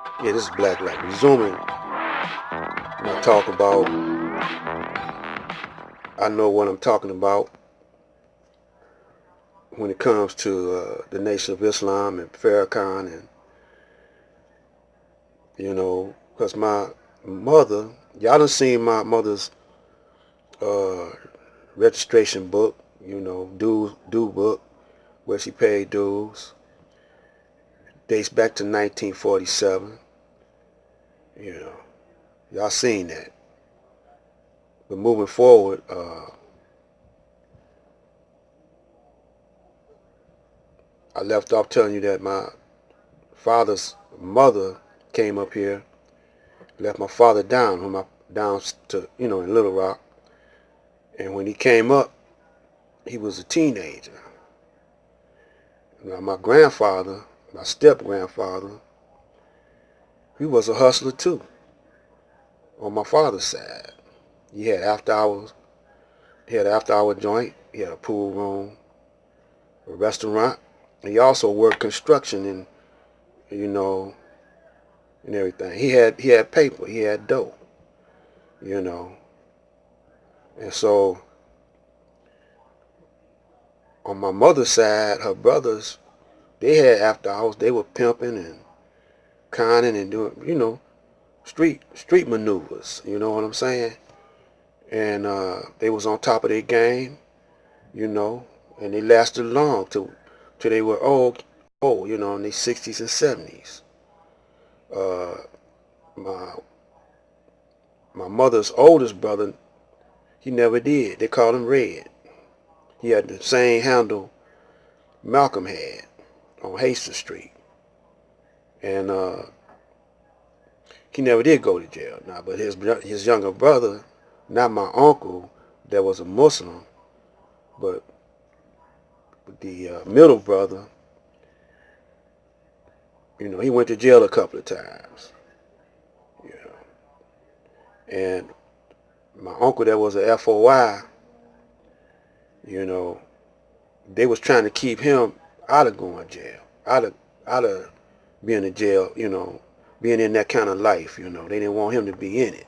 Yeah, this is Black Light. Resuming my talk about, I know what I'm talking about when it comes to the Nation of Islam and Farrakhan, and because my mother, y'all done seen my mother's uh, registration book, due book, where she paid dues, dates back to 1947. You know, y'all seen that. But moving forward, I left off telling you that my father's mother came up here, left my father down to in Little Rock, and when he came up, he was a teenager. Now my grandfather, my step grandfather, he was a hustler too. On my father's side, he had after hours. He had an after hour joint. He had a pool room, a restaurant. And he also worked construction and you know and everything. He had paper. He had dough. You know, and so on my mother's side, her brothers, they had after hours. They were pimping and conning and doing street maneuvers. You know what I'm saying? And they was on top of their game. You know, and they lasted long till they were old. In their 60s and 70s. Uh, my my mother's oldest brother, he never did. They called him Red. He had the same handle Malcolm had on Hastings Street, and he never did go to jail. Now, but his younger brother, not my uncle, that was a Muslim, but the middle brother, he went to jail a couple of times. You and my uncle that was a FOI, you know, they was trying to keep him out of going to jail, out of being in jail, being in that kind of life, They didn't want him to be in it.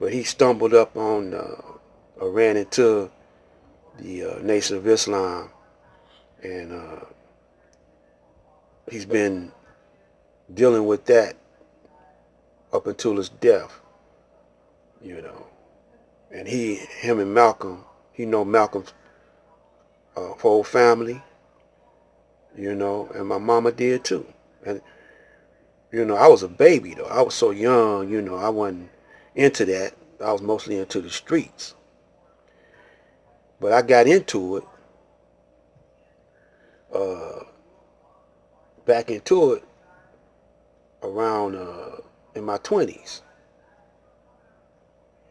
But he stumbled up on, or ran into the Nation of Islam, and he's been dealing with that up until his death, you know. And him and Malcolm, he know Malcolm's whole family, and my mama did too. And I was a baby though. I was so young, I wasn't into that. I was mostly into the streets. But I got into it, uh, back into it around in my 20s,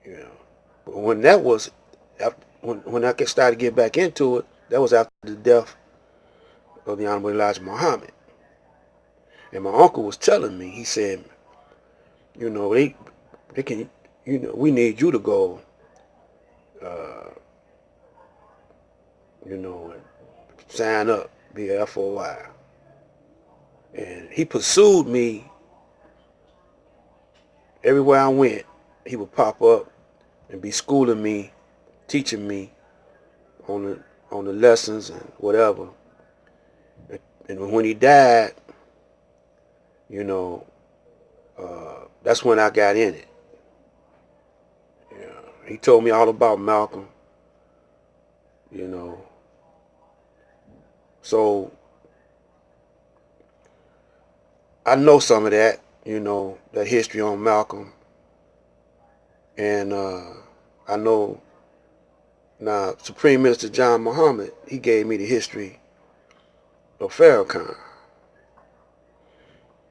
you know. But when that was, when I started to get back into it, that was after the death of the Honorable Elijah Muhammad. And my uncle was telling me, he said, they can, we need you to go, uh, and sign up, be a FOI. And he pursued me everywhere I went. He would pop up and be schooling me, teaching me on the lessons and whatever. And when he died, you know, that's when I got in it. Yeah. He told me all about Malcolm, you know. So I know some of that, that history on Malcolm. And I know now Supreme Minister John Muhammad, he gave me the history of Farrakhan.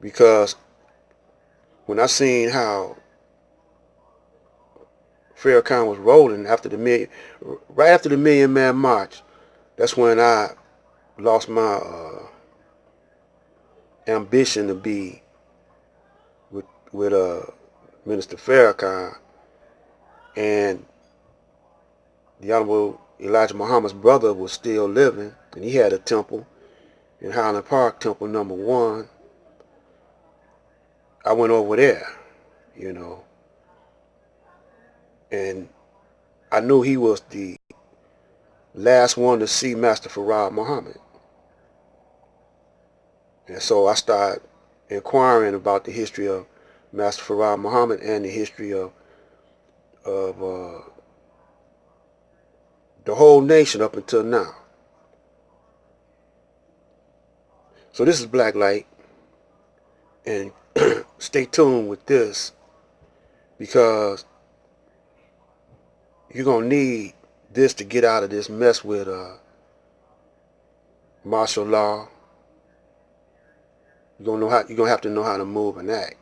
Because when I seen how Farrakhan was rolling right after the Million Man March, that's when I lost my ambition to be with Minister Farrakhan, and the Honorable Elijah Muhammad's brother was still living, and he had a temple in Highland Park, Temple Number 1, I went over there, you know, and I knew he was the last one to see Master Farad Muhammad. And so I started inquiring about the history of Master Farad Muhammad and the history of the whole nation up until now. So this is Black Light, and stay tuned with this because you're gonna need this to get out of this mess with martial law. You're gonna have to know how to move and act.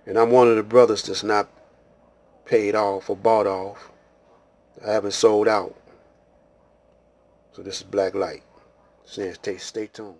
And I'm one of the brothers that's not paid off or bought off. I haven't sold out. So this is Black Light. Stay tuned.